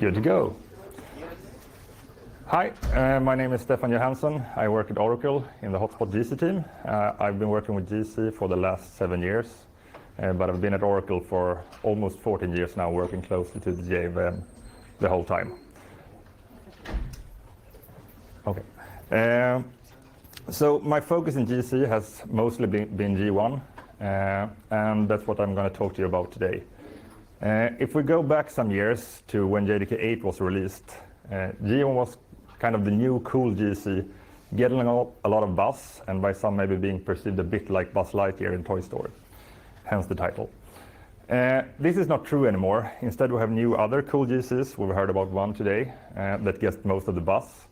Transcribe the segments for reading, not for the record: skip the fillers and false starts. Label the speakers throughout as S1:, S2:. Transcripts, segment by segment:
S1: Good to go. Hi, my name is Stefan Johansson. I work at Oracle in the Hotspot GC team. I've been working with GC for the last 7 years, but I've been at Oracle for almost 14 years now, working closely to the JVM the whole time. Okay. So my focus in GC has mostly been G1, and that's what I'm going to talk to you about today. If we go back some years to when JDK 8 was released, G1 was kind of the new cool GC, getting a lot of buzz, and by some maybe being perceived a bit like Buzz Lightyear in Toy Story, hence the title. This is not true anymore. Instead, we have new other cool GCs. We've heard about one today that gets most of the buzz.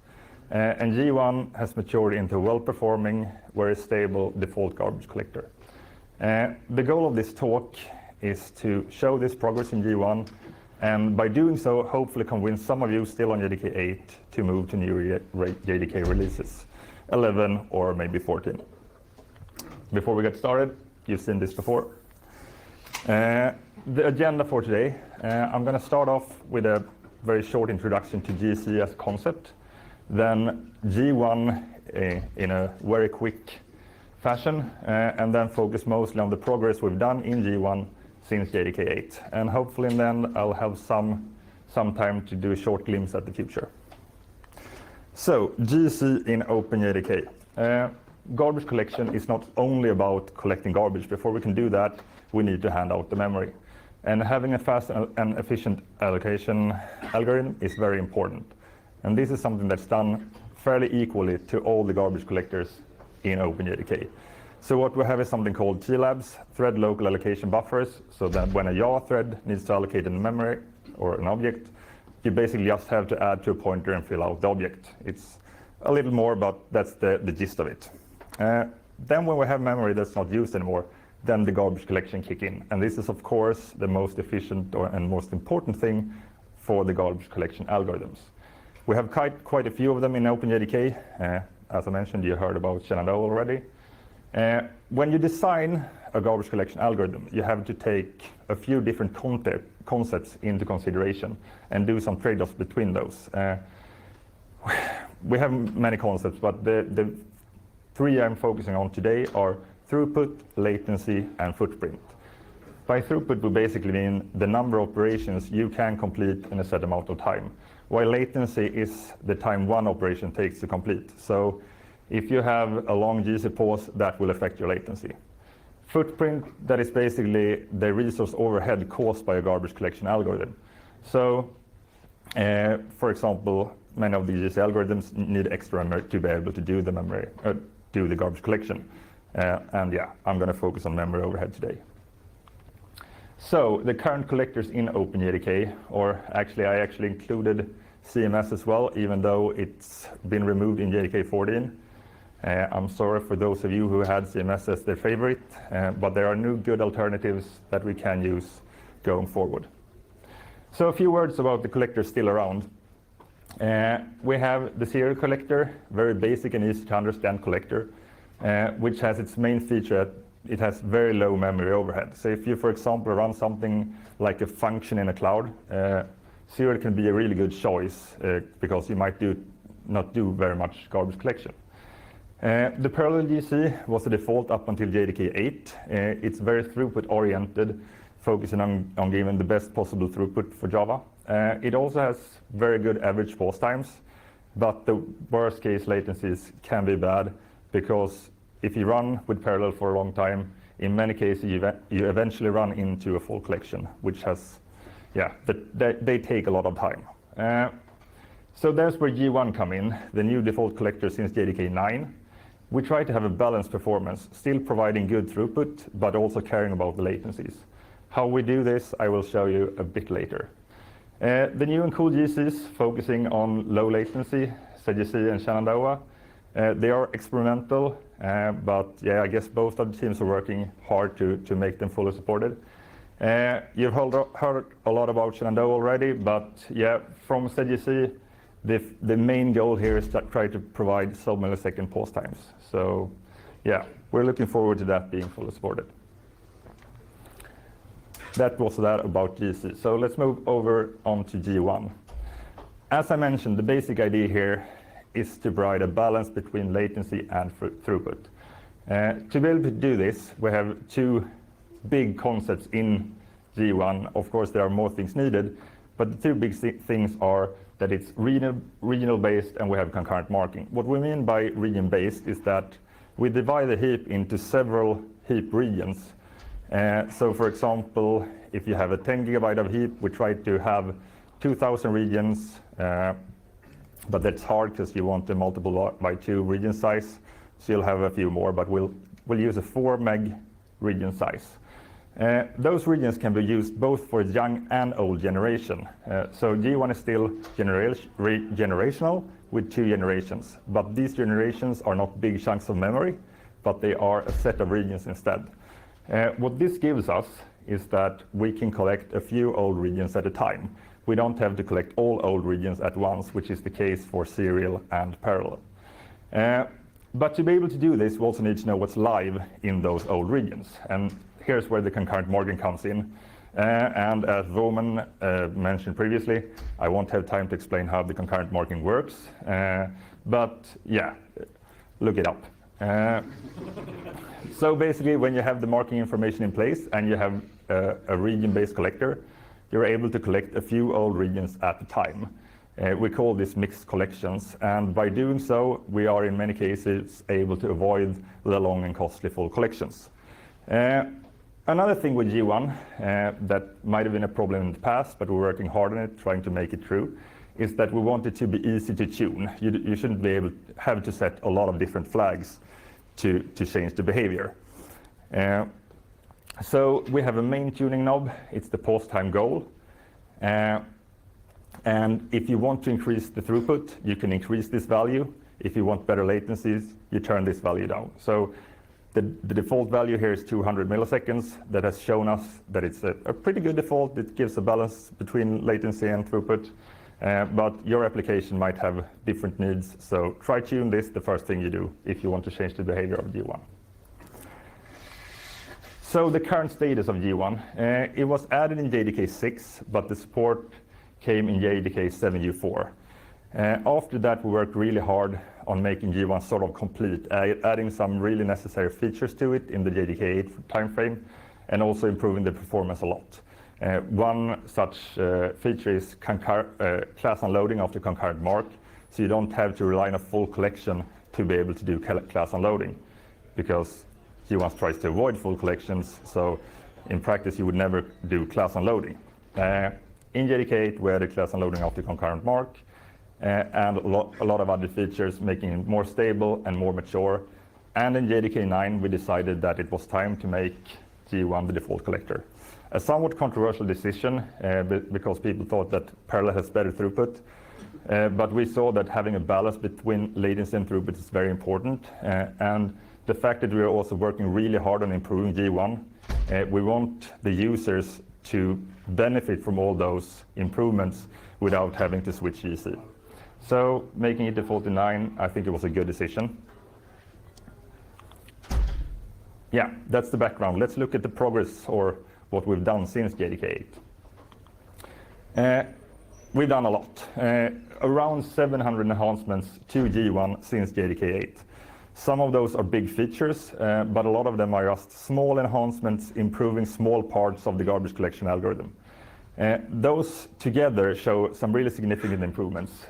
S1: And G1 has matured into a well-performing, very stable default garbage collector. The goal of this talk is to show this progress in G1, and by doing so, hopefully convince some of you still on JDK 8 to move to new JDK releases, 11 or maybe 14. Before we get started, you've seen this before. The agenda for today, I'm going to start off with a very short introduction to GC as a concept, then G1 in a very quick fashion, and then focus mostly on the progress we've done in G1 since JDK 8. And hopefully then I'll have some time to do a short glimpse at the future. So, GC in OpenJDK. Garbage collection is not only about collecting garbage. Before we can do that, we need to hand out the memory. And having a fast and efficient allocation algorithm is very important. And this is something that's done fairly equally to all the garbage collectors in OpenJDK. So what we have is something called TLABs, thread local allocation buffers, so that when a Java thread needs to allocate a memory or an object, you basically just have to add to a pointer and fill out the object. It's a little more, but that's the gist of it. Then when we have memory that's not used anymore, then the garbage collection kick in. And this is, of course, the most efficient and most important thing for the garbage collection algorithms. We have quite a few of them in OpenJDK. As I mentioned, you heard about Shenandoah already. When you design a garbage collection algorithm, you have to take a few different concepts into consideration and do some trade-offs between those. We have many concepts, but the three I'm focusing on today are throughput, latency, and footprint. By throughput, we basically mean the number of operations you can complete in a set amount of time, while latency is the time one operation takes to complete. So if you have a long GC pause, that will affect your latency. Footprint, that is basically the resource overhead caused by a garbage collection algorithm. So, for example, many of the GC algorithms need extra memory to be able to do the garbage collection. And yeah, I'm going to focus on memory overhead today. So the current collectors in OpenJDK, or actually I actually included CMS as well, even though it's been removed in JDK 14. I'm sorry for those of you who had CMS as their favorite, but there are new good alternatives that we can use going forward. So a few words about the collectors still around. We have the serial collector, very basic and easy to understand collector, which has its main feature that it has very low memory overhead. So if you, for example, run something like a function in a cloud, serial can be a really good choice because you might not do very much garbage collection. The parallel GC was the default up until JDK 8. It's very throughput oriented, focusing on giving the best possible throughput for Java. It also has very good average pause times, but the worst case latencies can be bad because if you run with parallel for a long time, in many cases you eventually run into a full collection, which has, yeah, they take a lot of time. So there's where G1 come in, the new default collector since JDK 9. We try to have a balanced performance, still providing good throughput, but also caring about the latencies. How we do this, I will show you a bit later. The new and cool GCs focusing on low latency, CGC and Shenandoah. They are experimental, but yeah, I guess both of the teams are working hard to make them fully supported. You've heard a lot about Shenandoah already, but yeah, from CGC, the main goal here is to try to provide sub-millisecond pause times. So yeah, we're looking forward to that being fully supported. That was that about GC. So let's move over on to G1. As I mentioned, the basic idea here is to provide a balance between latency and throughput. To be able to do this, we have two big concepts in G1. Of course, there are more things needed, but the two big things are that it's regional-based and we have concurrent marking. What we mean by region-based is that we divide the heap into several heap regions. So for example, if you have a 10 gigabyte of heap, we try to have 2,000 regions, but that's hard because you want to multiply by 2 region size. So you'll have a few more, but we'll use a 4 meg region size. Those regions can be used both for young and old generation. So G1 is still generational with 2 generations, but these generations are not big chunks of memory, but they are a set of regions instead. What this gives us is that we can collect a few old regions at a time. We don't have to collect all old regions at once, which is the case for serial and parallel. But to be able to do this, we also need to know what's live in those old regions. And here's where the concurrent marking comes in. And as Roman mentioned previously, I won't have time to explain how the concurrent marking works. But yeah, look it up. So basically, when you have the marking information in place and you have a region-based collector, you're able to collect a few old regions at a time. We call this mixed collections, and by doing so, we are in many cases able to avoid the long and costly full collections. Another thing with G1 that might have been a problem in the past, but we're working hard on it, trying to make it true, is that we want it to be easy to tune. You shouldn't be able to have to set a lot of different flags to change the behavior. So we have a main tuning knob. It's the pause time goal. And if you want to increase the throughput, you can increase this value. If you want better latencies, you turn this value down. So the default value here is 200 milliseconds. That has shown us that it's a pretty good default. It gives a balance between latency and throughput. But your application might have different needs. So try tune this the first thing you do if you want to change the behavior of G1. So the current status of G1, it was added in JDK 6, but the support came in JDK 7U4. After that, we worked really hard on making G1 sort of complete, adding some really necessary features to it in the JDK 8 timeframe, and also improving the performance a lot. One such feature is class unloading after concurrent mark, so you don't have to rely on a full collection to be able to do class unloading, because G1 tries to avoid full collections, so in practice you would never do class unloading. In JDK 8 we added class unloading after concurrent mark, and a lot of other features making it more stable and more mature. And in JDK 9 we decided that it was time to make G1 the default collector. A somewhat controversial decision because people thought that parallel has better throughput, but we saw that having a balance between latency and throughput is very important. And the fact that we are also working really hard on improving G1, we want the users to benefit from all those improvements without having to switch GC. So making it default in 9, I think it was a good decision. Yeah, that's the background. Let's look at the progress or what we've done since JDK 8. We've done a lot. Around 700 enhancements to G1 since JDK 8. Some of those are big features, but a lot of them are just small enhancements improving small parts of the garbage collection algorithm. Those together show some really significant improvements,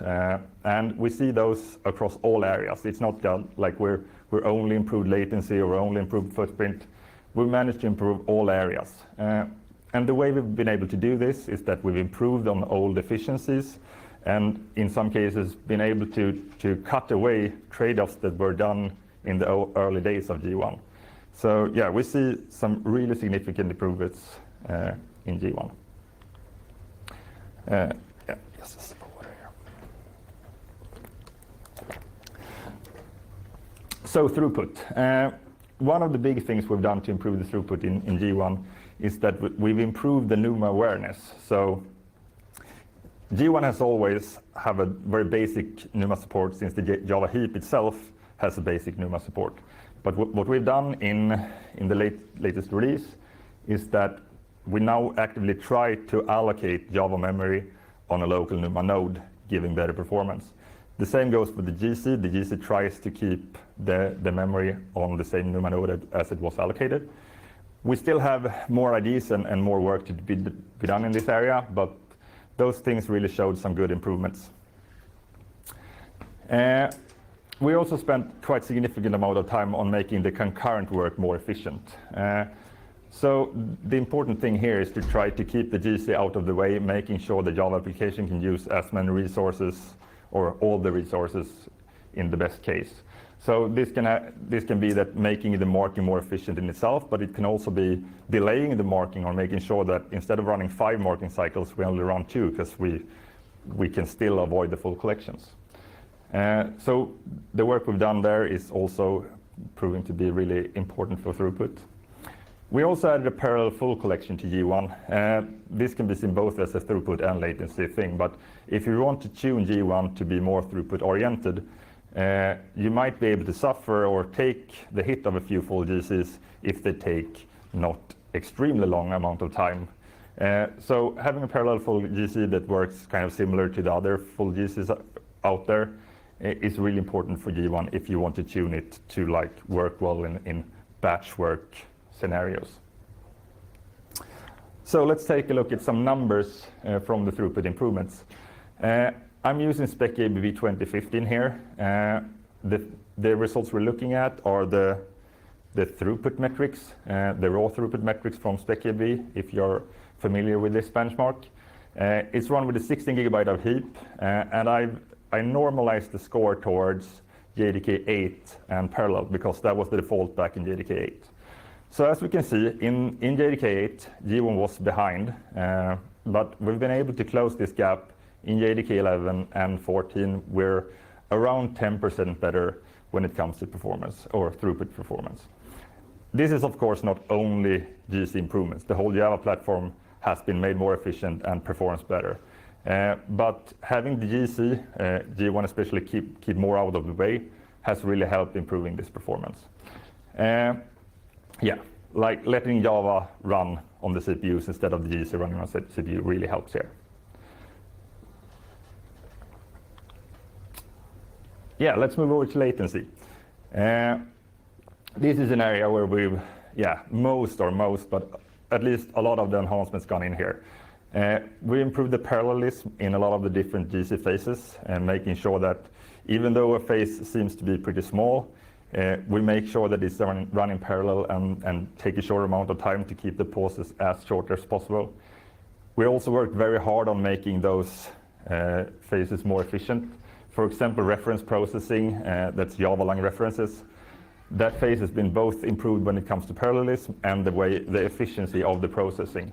S1: and we see those across all areas. It's not like we're only improved latency or only improved footprint. We've managed to improve all areas. And the way we've been able to do this is that we've improved on old efficiencies, and in some cases been able to cut away trade-offs that were done in the early days of G1. So yeah, we see some really significant improvements in G1. So throughput. One of the big things we've done to improve the throughput in G1 is that we've improved the NUMA awareness. So G1 has always have a very basic NUMA support, since the Java heap itself has a basic NUMA support. But what we've done in the latest release is that we now actively try to allocate Java memory on a local NUMA node giving better performance. The same goes for the GC. The GC tries to keep the memory on the same NUMA node as it was allocated. We still have more ideas and more work to be done in this area, but those things really showed some good improvements. We also spent quite significant amount of time on making the concurrent work more efficient. So the important thing here is to try to keep the GC out of the way, making sure the Java application can use as many resources or all the resources in the best case. So this can be that making the marking more efficient in itself, but it can also be delaying the marking or making sure that instead of running 5 marking cycles, we only run 2 because we can still avoid the full collections. So the work we've done there is also proving to be really important for throughput. We also added a parallel full collection to G1. This can be seen both as a throughput and latency thing, but if you want to tune G1 to be more throughput oriented, you might be able to suffer or take the hit of a few full GCs if they take not extremely long amount of time. So having a parallel full GC that works kind of similar to the other full GCs out there is really important for G1 if you want to tune it to like work well in batch work scenarios. So let's take a look at some numbers from the throughput improvements. I'm using spec ABV 2015 here. The results we're looking at are the throughput metrics, the raw throughput metrics from spec ABV, if you're familiar with this benchmark. It's run with a 16 gigabyte of heap, and I normalized the score towards JDK 8 and parallel because that was the default back in JDK 8. So as we can see, in JDK 8, G1 was behind, but we've been able to close this gap in JDK 11 and 14. We're around 10% better when it comes to performance or throughput performance. This is of course not only GC improvements. The whole Java platform has been made more efficient and performs better. But having the GC, G1 especially, keep more out of the way has really helped improving this performance. Yeah, like letting Java run on the CPUs instead of the GC running on CPU really helps here. Yeah, let's move over to latency. This is an area where we've, but at least a lot of the enhancements gone in here. We improved the parallelism in a lot of the different GC phases and making sure that even though a phase seems to be pretty small, we make sure that it's running parallel and take a short amount of time to keep the pauses as short as possible. We also worked very hard on making those phases more efficient. For example, reference processing, that's Java-lang references. That phase has been both improved when it comes to parallelism and the efficiency of the processing.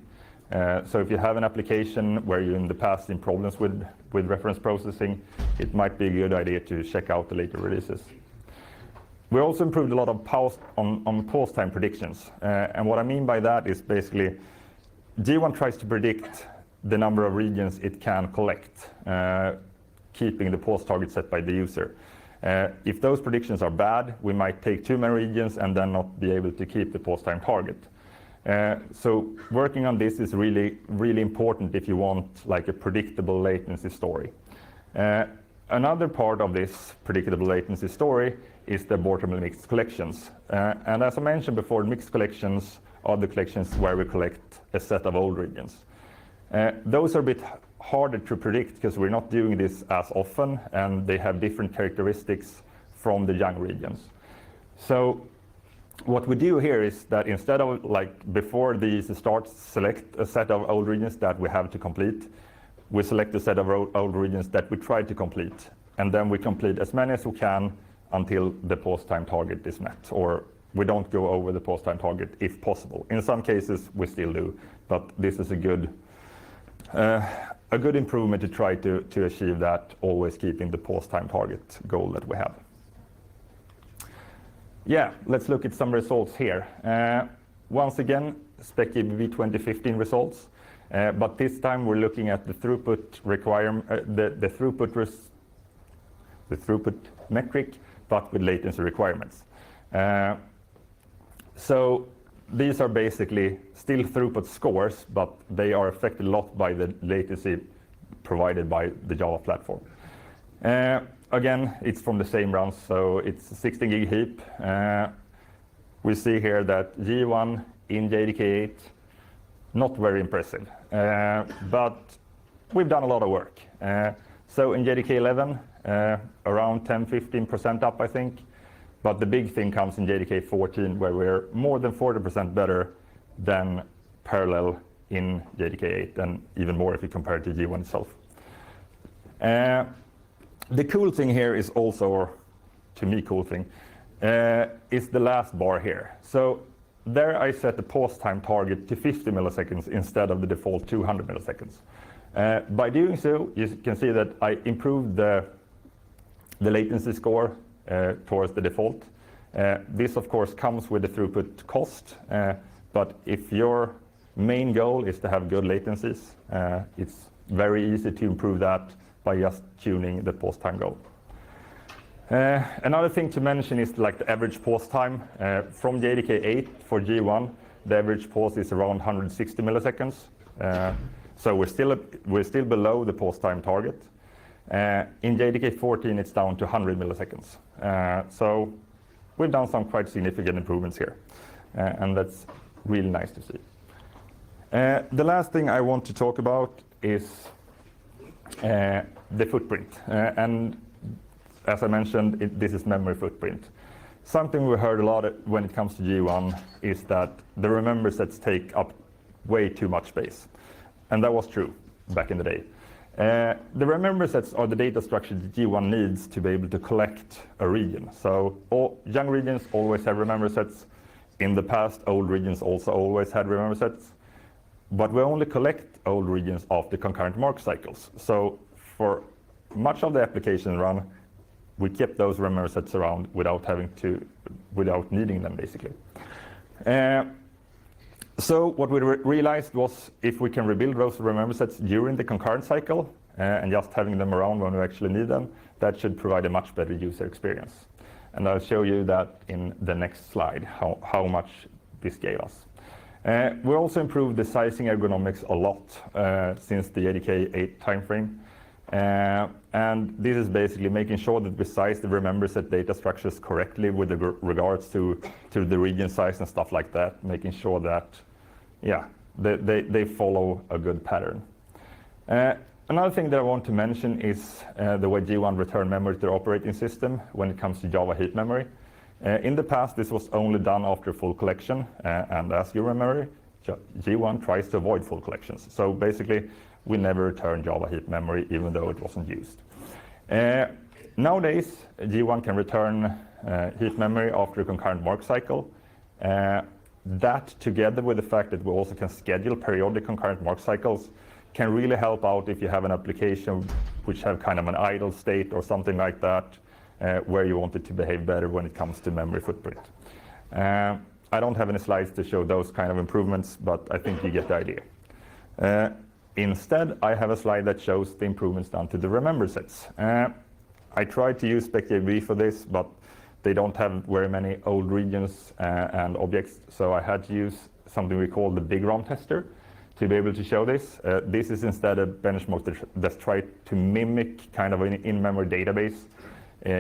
S1: So if you have an application where you in the past seen problems with reference processing, it might be a good idea to check out the later releases. We also improved a lot of pause time predictions. And what I mean by that is basically G1 tries to predict the number of regions it can collect, keeping the pause target set by the user. If those predictions are bad, we might take too many regions and then not be able to keep the pause time target. So working on this is really, really important if you want like a predictable latency story. Another part of this predictable latency story is the bottom mixed collections. And as I mentioned before, mixed collections are the collections where we collect a set of old regions. Those are a bit harder to predict because we're not doing this as often and they have different characteristics from the young regions. So what we do here is that instead of like before these starts select a set of old regions that we have to complete, we select a set of old regions that we try to complete. And then we complete as many as we can until the pause time target is met, or we don't go over the pause time target if possible. In some cases we still do, but this is a good improvement to try to achieve that, always keeping the pause time target goal that we have. Yeah, let's look at some results here. Once again, spec ABV 2015 results, but this time we're looking at the throughput requirement, the throughput metric, but with latency requirements. So these are basically still throughput scores, but they are affected a lot by the latency provided by the Java platform. Again, it's from the same runs, so it's a 16 gig heap. We see here that G1 in JDK8, not very impressive, but we've done a lot of work. So in JDK11, around 10-15% up, I think. But the big thing comes in JDK14, where we're more than 40% better than parallel in JDK8, and even more if you compare it to G1 itself. The cool thing here is also, or to me cool thing, is the last bar here. So there I set the pause time target to 50 milliseconds instead of the default 200 milliseconds. By doing so, you can see that I improved the latency score towards the default. This of course comes with the throughput cost, but if your main goal is to have good latencies, it's very easy to improve that by just tuning the pause time goal. Another thing to mention is like the average pause time. From JDK8 for G1, the average pause is around 160 milliseconds. So we're still below the pause time target. In JDK14, it's down to 100 milliseconds. So we've done some quite significant improvements here, and that's really nice to see. The last thing I want to talk about is the footprint. And as I mentioned, this is memory footprint. Something we heard a lot when it comes to G1 is that the remember sets take up way too much space. And that was true back in the day. The remember sets are the data structure that G1 needs to be able to collect a region. So all young regions always have remember sets. In the past, old regions also always had remember sets. But we only collect old regions after concurrent mark cycles. So for much of the application run, we kept those remember sets around without needing them, basically. So what we realized was if we can rebuild those remember sets during the concurrent cycle and just having them around when we actually need them, that should provide a much better user experience. And I'll show you that in the next slide, how much this gave us. We also improved the sizing ergonomics a lot since the JDK8 timeframe. And this is basically making sure that we size the remember set data structures correctly with regards to the region size and stuff like that, making sure that, yeah, they follow a good pattern. Another thing that I want to mention is the way G1 return memory to the operating system when it comes to Java heap memory. In the past, this was only done after full collection, and as you remember, G1 tries to avoid full collections. So basically, we never return Java heap memory, even though it wasn't used. Nowadays, G1 can return heap memory after a concurrent mark cycle. That, together with the fact that we also can schedule periodic concurrent mark cycles, can really help out if you have an application which have kind of an idle state or something like that, where you want it to behave better when it comes to memory footprint. I don't have any slides to show those kind of improvements, but I think you get the idea. Instead, I have a slide that shows the improvements done to the remember sets. I tried to use SpecJV for this, but they don't have very many old regions and objects, so I had to use something we call the big ROM tester to be able to show this. This is instead a benchmark that's tried to mimic kind of an in-memory database,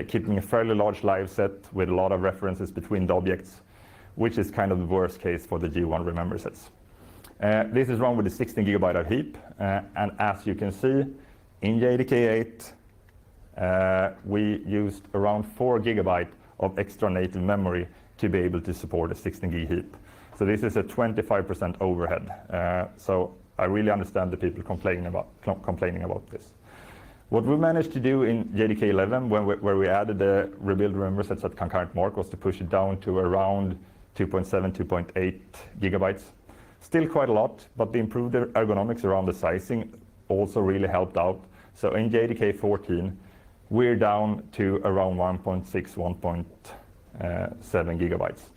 S1: keeping a fairly large live set with a lot of references between the objects, which is kind of the worst case for the G1 remember sets. This is run with a 16 gigabyte of heap, and as you can see, in JDK8, we used around 4 gigabyte of extra native memory to be able to support a 16 gig heap. So this is a 25% overhead. So I really understand the people complaining about this. What we managed to do in JDK11, where we added the rebuild remember sets at concurrent mark, was to push it down to around 2.7, 2.8 gigabytes. Still quite a lot, but the improved ergonomics around the sizing also really helped out. So in JDK14, we're down to around 1.6, 1.7 gigabytes.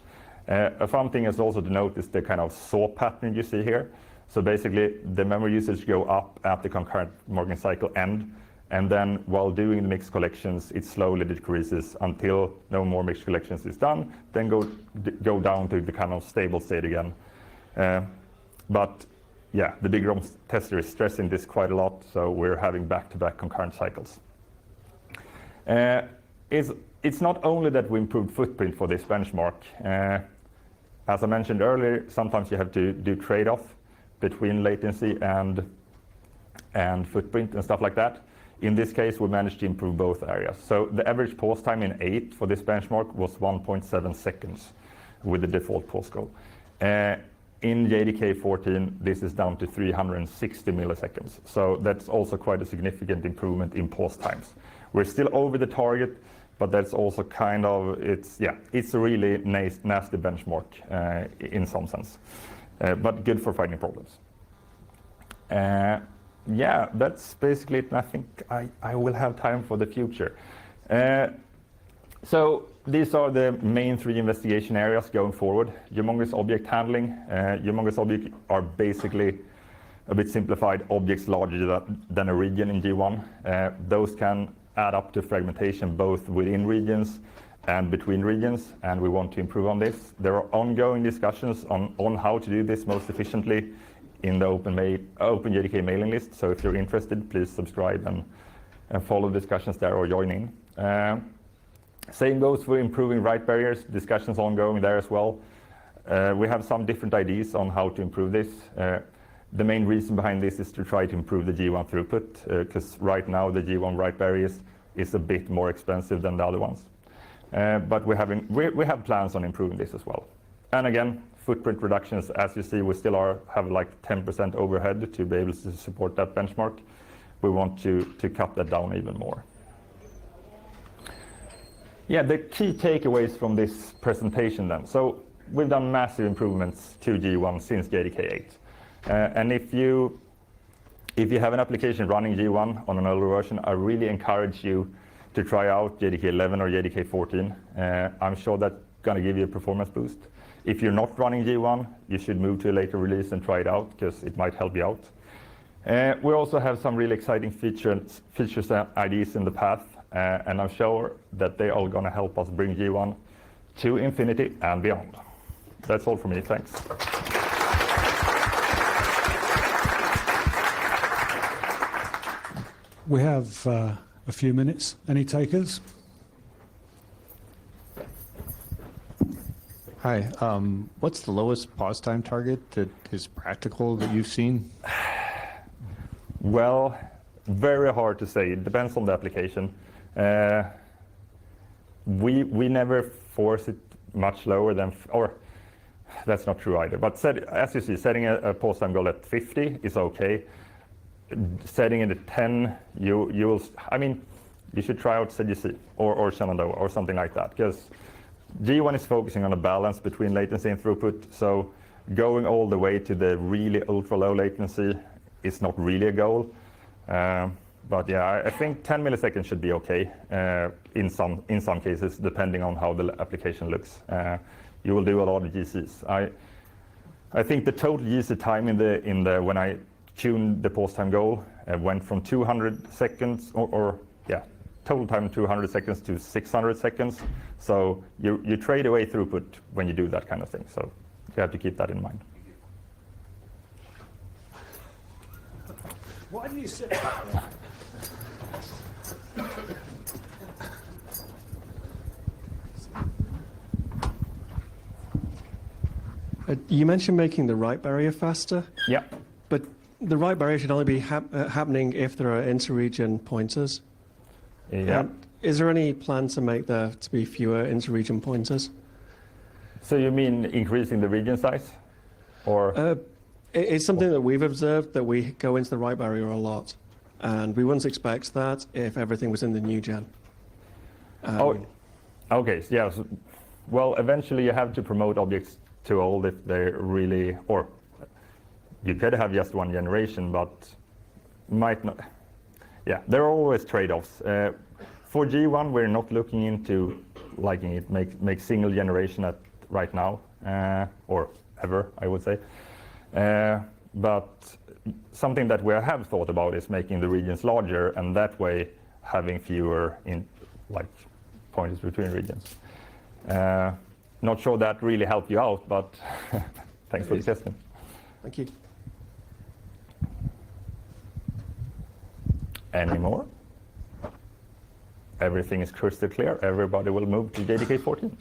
S1: A fun thing is also to note is the kind of saw pattern you see here. So basically, the memory usage go up at the concurrent marking cycle end, and then while doing the mixed collections, it slowly decreases until no more mixed collections is done, then go down to the kind of stable state again. But yeah, the big ROM tester is stressing this quite a lot, so we're having back-to-back concurrent cycles. It's not only that we improved footprint for this benchmark. As I mentioned earlier, sometimes you have to do trade-off between latency and footprint and stuff like that. In this case, we managed to improve both areas. So the average pause time in 8 for this benchmark was 1.7 seconds with the default pause goal. In JDK 14, this is down to 360 milliseconds. So that's also quite a significant improvement in pause times. We're still over the target, but that's also kind of, it's a really nasty benchmark in some sense, but good for finding problems. Yeah, that's basically it. And I think I will have time for the future. So these are the main 3 investigation areas going forward. Humongous object handling. Humongous objects are basically a bit simplified objects larger than a region in G1. Those can add up to fragmentation both within regions and between regions, and we want to improve on this. There are ongoing discussions on how to do this most efficiently in the Open JDK mailing list. So if you're interested, please subscribe and follow discussions there or join in. Same goes for improving write barriers. Discussions ongoing there as well. We have some different ideas on how to improve this. The main reason behind this is to try to improve the G1 throughput, because right now the G1 write barriers is a bit more expensive than the other ones. But we have plans on improving this as well. And again, footprint reductions, as you see, we still have like 10% overhead to be able to support that benchmark. We want to cut that down even more. Yeah, the key takeaways from this presentation then. So we've done massive improvements to G1 since JDK 8. And if you have an application running G1 on an older version, I really encourage you to try out JDK 11 or JDK 14. I'm sure that's going to give you a performance boost. If you're not running G1, you should move to a later release and try it out, because it might help you out. We also have some really exciting features and ideas in the path, and I'm sure that they're all going to help us bring G1 to infinity and beyond. That's all from me. Thanks.
S2: We have a few minutes. Any takers?
S3: Hi. What's the lowest pause time target that is practical that you've seen?
S1: Well, very hard to say. It depends on the application. We never force it much lower than, or that's not true either. But as you see, setting a pause time goal at 50 is okay. Setting it at 10, you should try out ZGC or Shenandoah or something like that, because G1 is focusing on a balance between latency and throughput. So going all the way to the really ultra low latency is not really a goal. But yeah, I think 10 milliseconds should be okay in some cases, depending on how the application looks. You will do a lot of GCs. I think the total GC time in the when I tuned the pause time goal went from 200 seconds total time 200 seconds to 600 seconds. So you trade away throughput when you do that kind of thing. So you have to keep that in mind.
S2: Why do you sit?
S4: You mentioned making the write barrier faster.
S1: Yeah.
S4: But the write barrier should only be happening if there are inter-region pointers.
S1: Yeah.
S4: Is there any plan to make there to be fewer inter-region pointers?
S1: So you mean increasing the region size, or?
S4: It's something that we've observed, that we go into the write barrier a lot, and we wouldn't expect that if everything was in the new gen.
S1: Okay. Yeah. Well, eventually you have to promote objects to old if they're really, or you could have just one generation, but might not. Yeah, there are always trade-offs. For G1, we're not looking into liking it make single generation right now, or ever, I would say. But something that we have thought about is making the regions larger, and that way having fewer pointers between regions. Not sure that really helped you out, but thanks for the question.
S4: Thank you.
S1: Any more? Everything is crystal clear. Everybody will move to JDK 14.